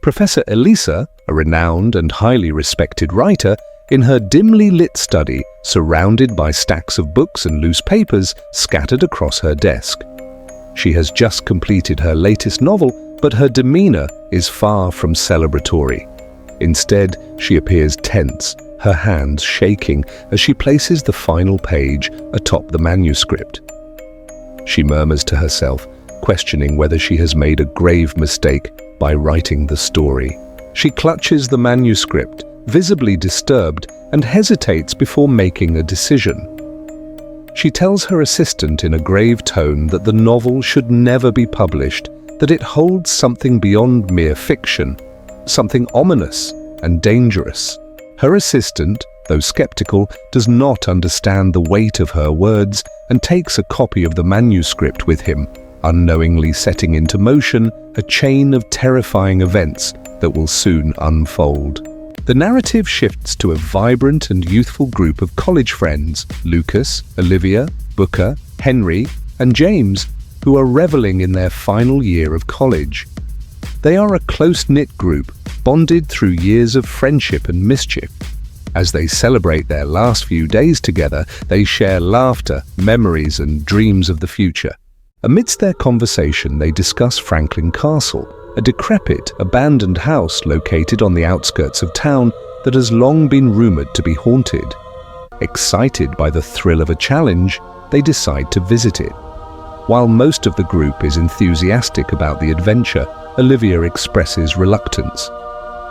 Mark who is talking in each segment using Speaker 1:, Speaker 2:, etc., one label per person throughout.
Speaker 1: Professor Elisa, a renowned and highly respected writer, in her dimly lit study, surrounded by stacks of books and loose papers scattered across her desk. She has just completed her latest novel, but her demeanor is far from celebratory. Instead, she appears tense, her hands shaking as she places the final page atop the manuscript. She murmurs to herself, questioning whether she has made a grave mistake by writing the story. She clutches the manuscript, visibly disturbed, and hesitates before making a decision. She tells her assistant in a grave tone that the novel should never be published, that it holds something beyond mere fiction, something ominous and dangerous. Her assistant, though skeptical, does not understand the weight of her words and takes a copy of the manuscript with him, unknowingly setting into motion a chain of terrifying events that will soon unfold. The narrative shifts to a vibrant and youthful group of college friends, Lucas, Olivia, Booker, Henry, and James, who are reveling in their final year of college. They are a close-knit group, bonded through years of friendship and mischief. As they celebrate their last few days together, they share laughter, memories, and dreams of the future. Amidst their conversation, they discuss Franklin Castle, a decrepit, abandoned house located on the outskirts of town that has long been rumored to be haunted. Excited by the thrill of a challenge, they decide to visit it. While most of the group is enthusiastic about the adventure, Olivia expresses reluctance.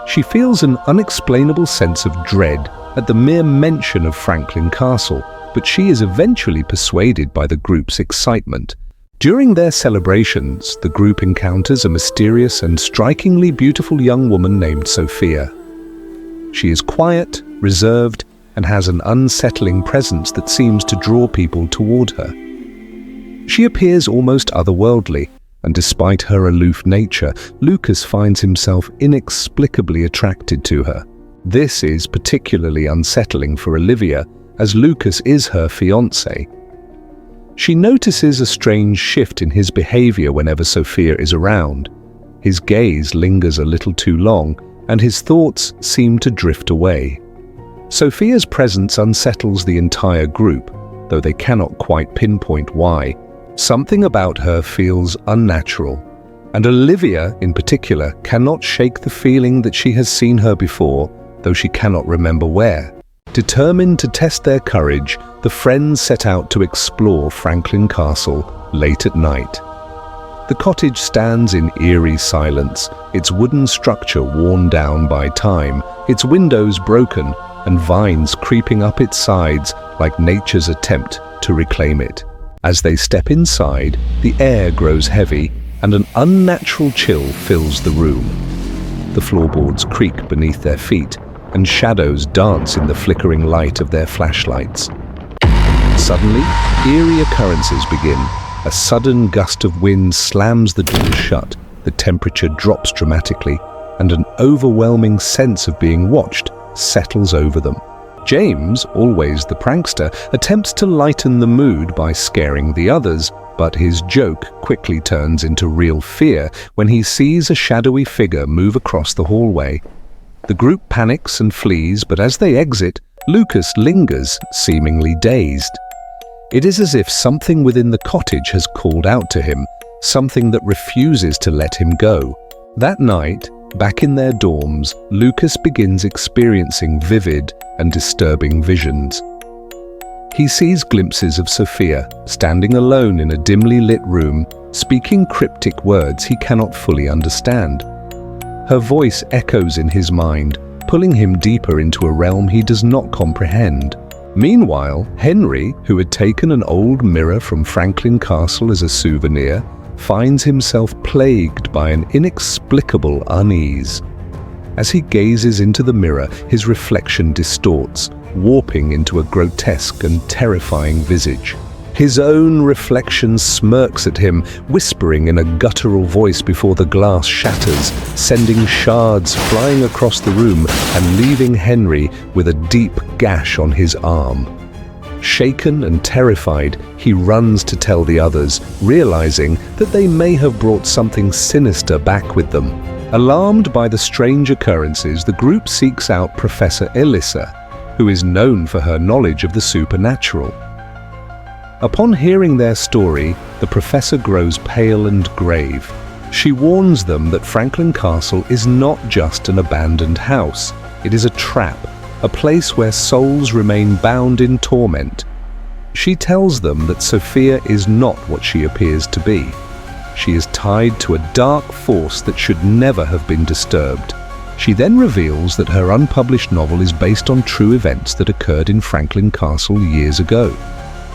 Speaker 1: She feels an unexplainable sense of dread at the mere mention of Franklin Castle, but she is eventually persuaded by the group's excitement. During their celebrations, the group encounters a mysterious and strikingly beautiful young woman named Sophia. She is quiet, reserved, and has an unsettling presence that seems to draw people toward her. She appears almost otherworldly, and despite her aloof nature, Lucas finds himself inexplicably attracted to her. This is particularly unsettling for Olivia, as Lucas is her fiancé. She notices a strange shift in his behavior whenever Sophia is around. His gaze lingers a little too long, and his thoughts seem to drift away. Sophia's presence unsettles the entire group, though they cannot quite pinpoint why. Something about her feels unnatural, and Olivia, in particular, cannot shake the feeling that she has seen her before, though she cannot remember where. Determined to test their courage, the friends set out to explore Franklin Castle late at night. The cottage stands in eerie silence, its wooden structure worn down by time, its windows broken, and vines creeping up its sides like nature's attempt to reclaim it. As they step inside, the air grows heavy, and an unnatural chill fills the room. The floorboards creak beneath their feet, and shadows dance in the flickering light of their flashlights. Suddenly, eerie occurrences begin. A sudden gust of wind slams the doors shut, the temperature drops dramatically, and an overwhelming sense of being watched settles over them. James, always the prankster, attempts to lighten the mood by scaring the others, but his joke quickly turns into real fear when he sees a shadowy figure move across the hallway. The group panics and flees, but as they exit, Lucas lingers, seemingly dazed. It is as if something within the cottage has called out to him, something that refuses to let him go. That night, back in their dorms, Lucas begins experiencing vivid and disturbing visions. He sees glimpses of Sophia, standing alone in a dimly lit room, speaking cryptic words he cannot fully understand. Her voice echoes in his mind, pulling him deeper into a realm he does not comprehend. Meanwhile, Henry, who had taken an old mirror from Franklin Castle as a souvenir, finds himself plagued by an inexplicable unease. As he gazes into the mirror, his reflection distorts, warping into a grotesque and terrifying visage. His own reflection smirks at him, whispering in a guttural voice before the glass shatters, sending shards flying across the room and leaving Henry with a deep gash on his arm. Shaken and terrified, he runs to tell the others, realizing that they may have brought something sinister back with them. Alarmed by the strange occurrences, the group seeks out Professor Elissa, who is known for her knowledge of the supernatural. Upon hearing their story, the professor grows pale and grave. She warns them that Franklin Castle is not just an abandoned house. It is a trap, a place where souls remain bound in torment. She tells them that Sophia is not what she appears to be. She is tied to a dark force that should never have been disturbed. She then reveals that her unpublished novel is based on true events that occurred in Franklin Castle years ago.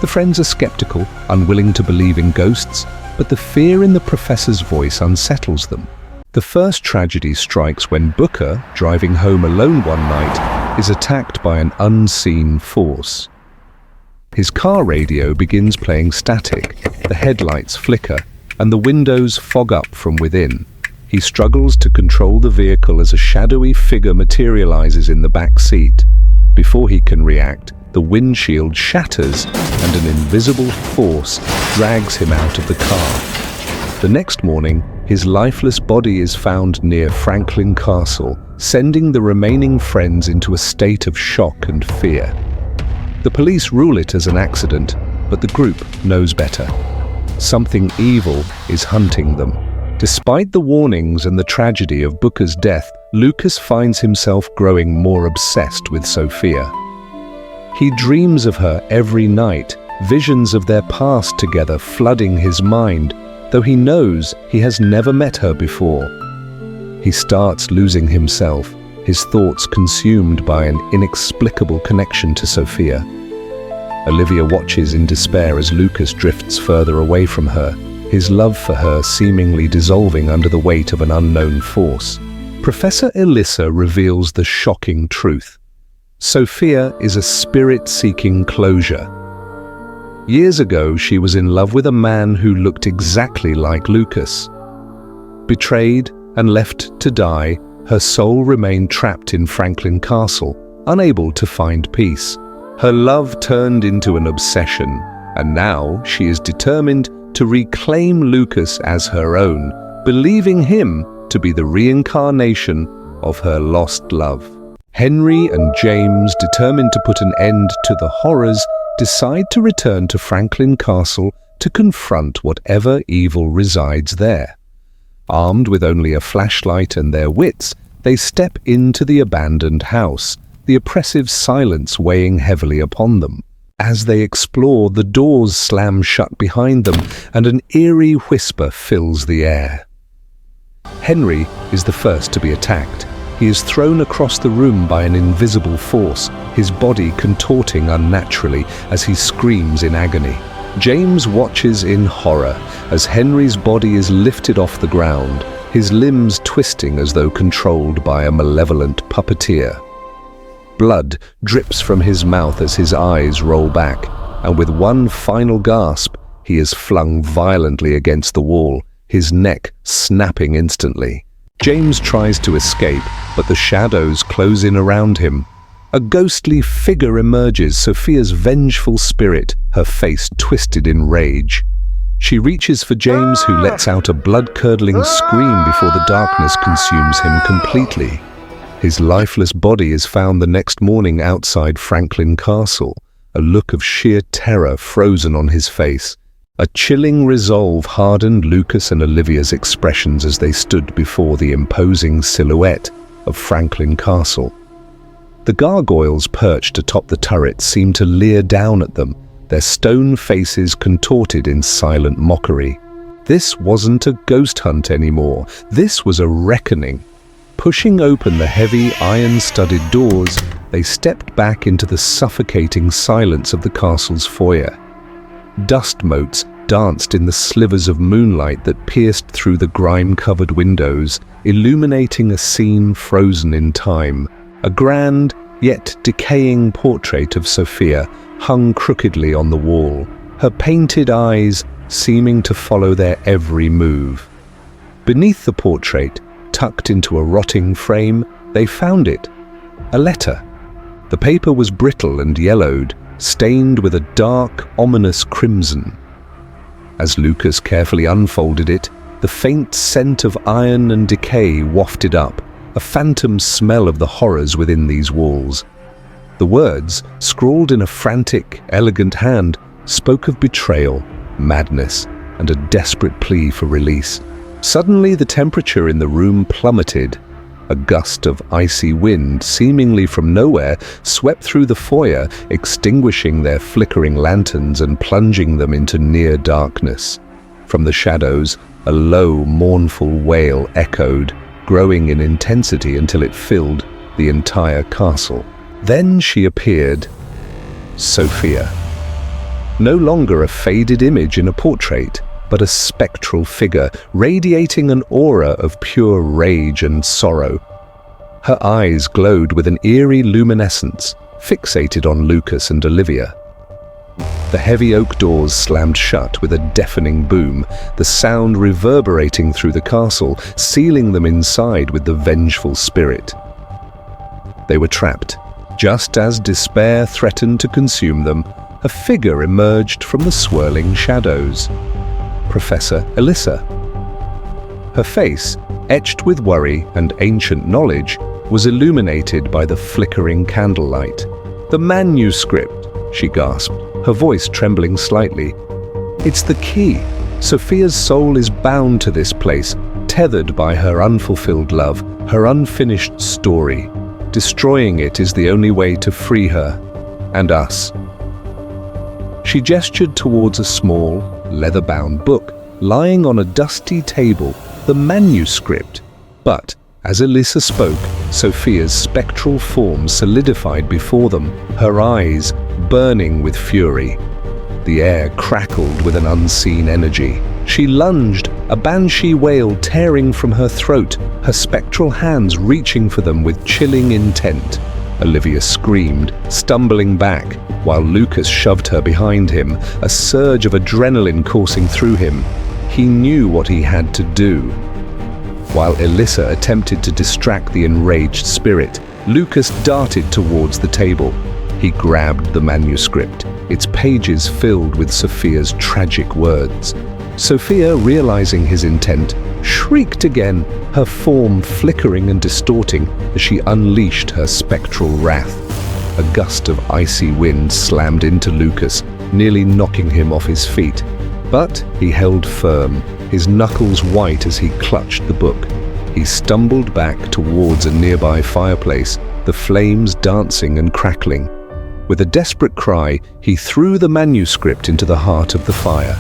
Speaker 1: The friends are skeptical, unwilling to believe in ghosts, but the fear in the professor's voice unsettles them. The first tragedy strikes when Booker, driving home alone one night, is attacked by an unseen force. His car radio begins playing static, the headlights flicker, and the windows fog up from within. He struggles to control the vehicle as a shadowy figure materializes in the back seat. Before he can react, the windshield shatters and an invisible force drags him out of the car. The next morning, his lifeless body is found near Franklin Castle, sending the remaining friends into a state of shock and fear. The police rule it as an accident, but the group knows better. Something evil is hunting them. Despite the warnings and the tragedy of Booker's death, Lucas finds himself growing more obsessed with Sophia. He dreams of her every night, visions of their past together flooding his mind, though he knows he has never met her before. He starts losing himself, his thoughts consumed by an inexplicable connection to Sophia. Olivia watches in despair as Lucas drifts further away from her, his love for her seemingly dissolving under the weight of an unknown force. Professor Elissa reveals the shocking truth. Sophia is a spirit seeking closure. Years ago, she was in love with a man who looked exactly like Lucas. Betrayed and left to die, her soul remained trapped in Franklin Castle, unable to find peace. Her love turned into an obsession, and now she is determined to reclaim Lucas as her own, believing him to be the reincarnation of her lost love. Henry and James, determined to put an end to the horrors, decide to return to Franklin Castle to confront whatever evil resides there. Armed with only a flashlight and their wits, they step into the abandoned house, the oppressive silence weighing heavily upon them. As they explore, the doors slam shut behind them, and an eerie whisper fills the air. Henry is the first to be attacked. He is thrown across the room by an invisible force, his body contorting unnaturally as he screams in agony. James watches in horror as Henry's body is lifted off the ground, his limbs twisting as though controlled by a malevolent puppeteer. Blood drips from his mouth as his eyes roll back, and with one final gasp, he is flung violently against the wall, his neck snapping instantly. James tries to escape, but the shadows close in around him. A ghostly figure emerges, Sophia's vengeful spirit, her face twisted in rage. She reaches for James, who lets out a blood-curdling scream before the darkness consumes him completely. His lifeless body is found the next morning outside Franklin Castle, a look of sheer terror frozen on his face. A chilling resolve hardened Lucas and Olivia's expressions as they stood before the imposing silhouette of Franklin Castle. The gargoyles perched atop the turret seemed to leer down at them, their stone faces contorted in silent mockery. This wasn't a ghost hunt anymore, this was a reckoning. Pushing open the heavy, iron-studded doors, they stepped back into the suffocating silence of the castle's foyer. Dust motes danced in the slivers of moonlight that pierced through the grime-covered windows, illuminating a scene frozen in time. A grand, yet decaying portrait of Sophia hung crookedly on the wall, her painted eyes seeming to follow their every move. Beneath the portrait, tucked into a rotting frame, they found it. A letter. The paper was brittle and yellowed, stained with a dark, ominous crimson. As Lucas carefully unfolded it, the faint scent of iron and decay wafted up, a phantom smell of the horrors within these walls. The words, scrawled in a frantic, elegant hand, spoke of betrayal, madness, and a desperate plea for release. Suddenly, the temperature in the room plummeted. A gust of icy wind, seemingly from nowhere, swept through the foyer, extinguishing their flickering lanterns and plunging them into near darkness. From the shadows, a low, mournful wail echoed, growing in intensity until it filled the entire castle. Then she appeared, Sophia. No longer a faded image in a portrait, but a spectral figure, radiating an aura of pure rage and sorrow. Her eyes glowed with an eerie luminescence, fixated on Lucas and Olivia. The heavy oak doors slammed shut with a deafening boom, the sound reverberating through the castle, sealing them inside with the vengeful spirit. They were trapped. Just as despair threatened to consume them, a figure emerged from the swirling shadows. Professor Elissa. Her face, etched with worry and ancient knowledge, was illuminated by the flickering candlelight. "The manuscript," she gasped, her voice trembling slightly. "It's the key. Sophia's soul is bound to this place, tethered by her unfulfilled love, her unfinished story. Destroying it is the only way to free her, and us." She gestured towards a small, leather-bound book lying on a dusty table, the manuscript. But, as Elissa spoke, Sophia's spectral form solidified before them, her eyes burning with fury. The air crackled with an unseen energy. She lunged, a banshee wail tearing from her throat, her spectral hands reaching for them with chilling intent. Olivia screamed, stumbling back, while Lucas shoved her behind him, a surge of adrenaline coursing through him. He knew what he had to do. While Elissa attempted to distract the enraged spirit, Lucas darted towards the table. He grabbed the manuscript, its pages filled with Sophia's tragic words. Sophia, realizing his intent, shrieked again, her form flickering and distorting as she unleashed her spectral wrath. A gust of icy wind slammed into Lucas, nearly knocking him off his feet. But he held firm, his knuckles white as he clutched the book. He stumbled back towards a nearby fireplace, the flames dancing and crackling. With a desperate cry, he threw the manuscript into the heart of the fire.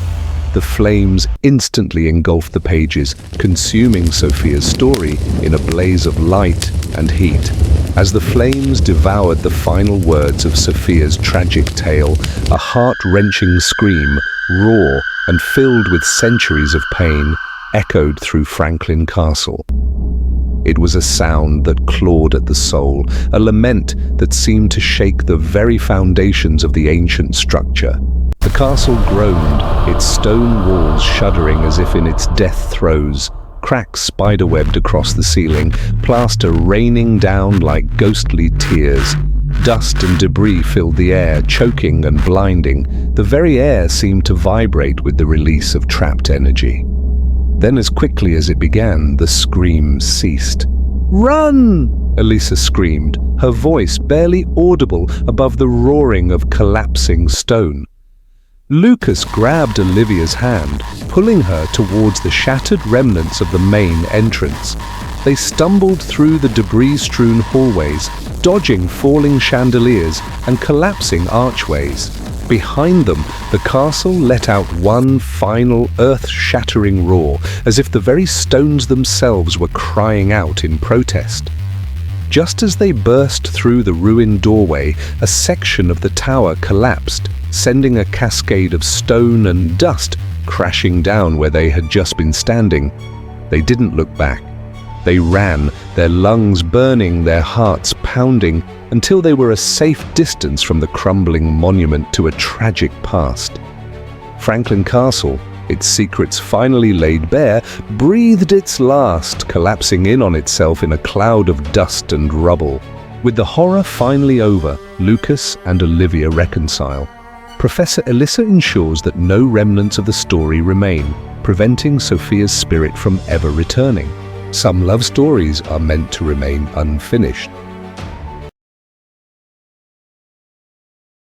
Speaker 1: The flames instantly engulfed the pages, consuming Sophia's story in a blaze of light and heat. As the flames devoured the final words of Sophia's tragic tale, a heart-wrenching scream, raw and filled with centuries of pain, echoed through Franklin Castle. It was a sound that clawed at the soul, a lament that seemed to shake the very foundations of the ancient structure. The castle groaned, its stone walls shuddering as if in its death throes. Cracks spiderwebbed across the ceiling, plaster raining down like ghostly tears. Dust and debris filled the air, choking and blinding. The very air seemed to vibrate with the release of trapped energy. Then, as quickly as it began, the screams ceased. "Run!" Elissa screamed, her voice barely audible above the roaring of collapsing stone. Lucas grabbed Olivia's hand, pulling her towards the shattered remnants of the main entrance. They stumbled through the debris-strewn hallways, dodging falling chandeliers and collapsing archways. Behind them, the castle let out one final earth-shattering roar, as if the very stones themselves were crying out in protest. Just as they burst through the ruined doorway, a section of the tower collapsed, sending a cascade of stone and dust crashing down where they had just been standing. They didn't look back. They ran, their lungs burning, their hearts pounding, until they were a safe distance from the crumbling monument to a tragic past. Franklin Castle, its secrets finally laid bare, breathed its last, collapsing in on itself in a cloud of dust and rubble. With the horror finally over, Lucas and Olivia reconcile. Professor Elissa ensures that no remnants of the story remain, preventing Sophia's spirit from ever returning. Some love stories are meant to remain unfinished,